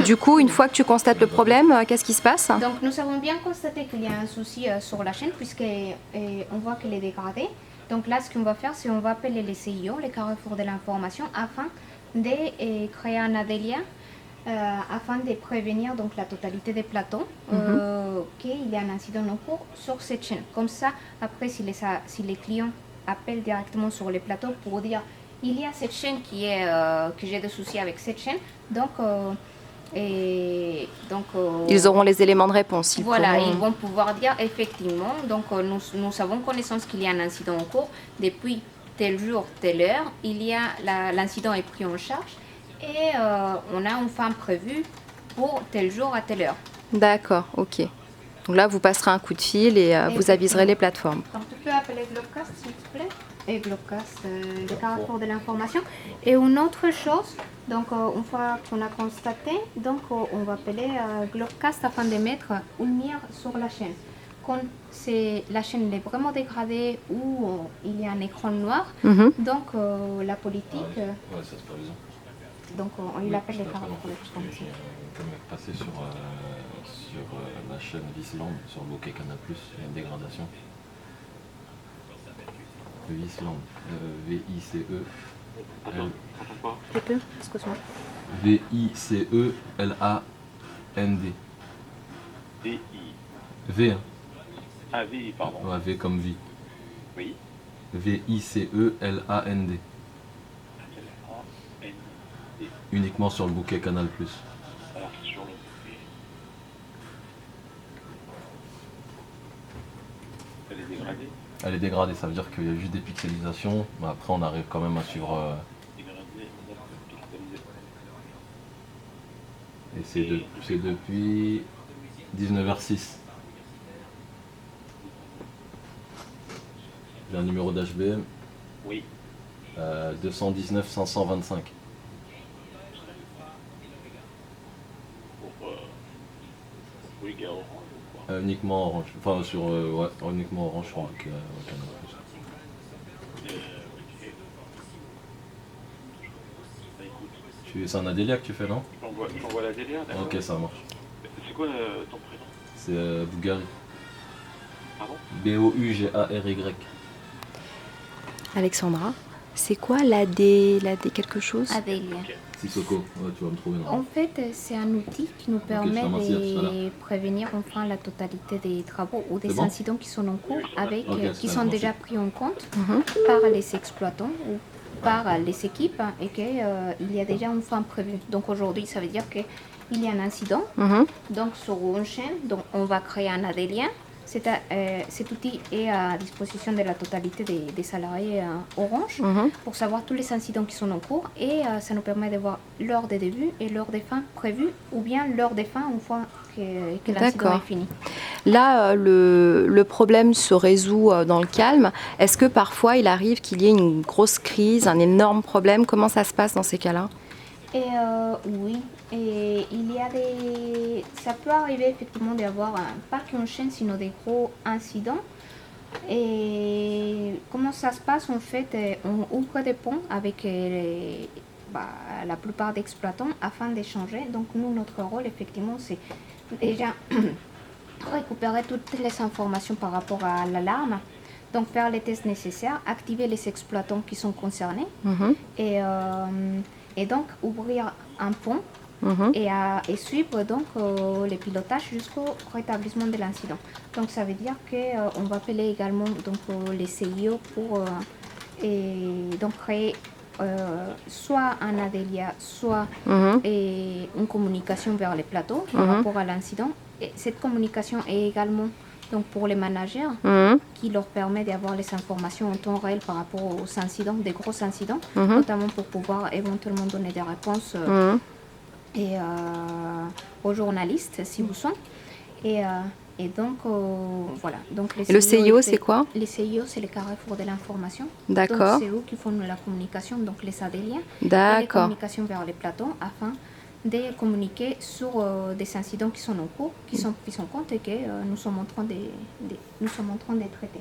Du coup, une fois que tu constates le problème, qu'est-ce qui se passe? Donc nous avons bien constaté qu'il y a un souci sur la chaîne puisqu'on voit qu'elle est dégradée. Donc là, ce qu'on va faire, c'est qu'on va appeler les CIO, les carrefours de l'information, afin de créer un ADELIA, afin de prévenir donc la totalité des plateaux qu'il y a un incident en cours sur cette chaîne. Comme ça, après, si les clients appellent directement sur les plateaux pour dire il y a cette chaîne que j'ai des soucis avec cette chaîne, donc ils auront les éléments de réponse. Ils vont pouvoir dire effectivement, donc nous avons connaissance qu'il y a un incident en cours, depuis tel jour, telle heure, l'incident est pris en charge et on a une fin prévue pour tel jour à telle heure. D'accord, ok. Donc là, vous passerez un coup de fil et vous aviserez les plateformes. Donc tu peux appeler Globcast s'il te plaît. Et Globcast, le carrefour de l'information. Et une autre chose, donc une fois qu'on a constaté, donc on va appeler Globcast afin de mettre une lumière sur la chaîne. Quand la chaîne est vraiment dégradée ou il y a un écran noir, donc la politique, donc on appelle les carrefours de l'information. Comme passer sur la chaîne Viceland, sur le bouquet Canal+, il y a une dégradation. Viceland, V-I-C-E. Excuse-moi. V-I-C-E-L-A-N-D. V-I. V. Hein. Ah, V, pardon. Ouais, V comme vie. Oui. V-I-C-E-L-A-N-D. L-A-N-D. Uniquement sur le bouquet Canal+. Alors, sur le bouquet. Elle est dégradée. Elle est dégradée, ça veut dire qu'il y a juste des pixelisations, mais après on arrive quand même à suivre. Et c'est depuis 19h06. J'ai un numéro d'HBM. Oui. 219 525. Oui, Garo. Uniquement orange. Enfin sur ouais, uniquement orange sur le Canal+. C'est un Adélia que tu fais, non? J'envoie la DLR, d'accord. Ok, ça marche. C'est quoi ton prénom? C'est Bougari. Pardon? B-O-U-G-A-R-Y. Alexandra, c'est quoi l'AD quelque chose? Adélia. Sissoko, ouais, tu vas me trouver. En fait, c'est un outil qui nous permet de prévenir enfin la totalité des travaux ou des incidents qui sont en cours, qui sont déjà pris en compte par les exploitants ou par les équipes et qu'il y a déjà une fin prévue. Donc aujourd'hui, ça veut dire qu'il y a un incident. Donc sur une chaîne, donc on va créer un ADLien. Cet outil est à disposition de la totalité des salariés Orange pour savoir tous les incidents qui sont en cours et ça nous permet de voir l'heure des débuts et l'heure des fins prévues ou bien l'heure des fins une fois que l'incident est fini. Là, le problème se résout dans le calme. Est-ce que parfois il arrive qu'il y ait une grosse crise, un énorme problème? Comment ça se passe dans ces cas-là? Oui, et ça peut arriver effectivement d'avoir pas qu'une chaîne, sinon des gros incidents. Et comment ça se passe en fait? On ouvre des ponts avec la plupart des exploitants afin d'échanger. Donc nous, notre rôle effectivement, c'est déjà récupérer toutes les informations par rapport à l'alarme. Donc faire les tests nécessaires, activer les exploitants qui sont concernés et donc ouvrir un pont et suivre donc les pilotages jusqu'au rétablissement de l'incident. Donc ça veut dire qu'on va appeler également donc, les CIO pour donc créer soit un ADELIA, soit une communication vers les plateaux par rapport à l'incident. Et cette communication est également donc pour les managers qui leur permet d'avoir les informations en temps réel par rapport aux incidents, des gros incidents, notamment pour pouvoir éventuellement donner des réponses aux journalistes si vous sont. Et donc voilà. Donc, le CIO c'est quoi? Les CIO c'est les carrefours de l'information. D'accord. C'est eux qui font la communication, donc les ADELIA, et les communications vers les plateaux afin de communiquer sur des incidents qui sont en cours, qui sont pris en compte et que nous sommes en train de traiter.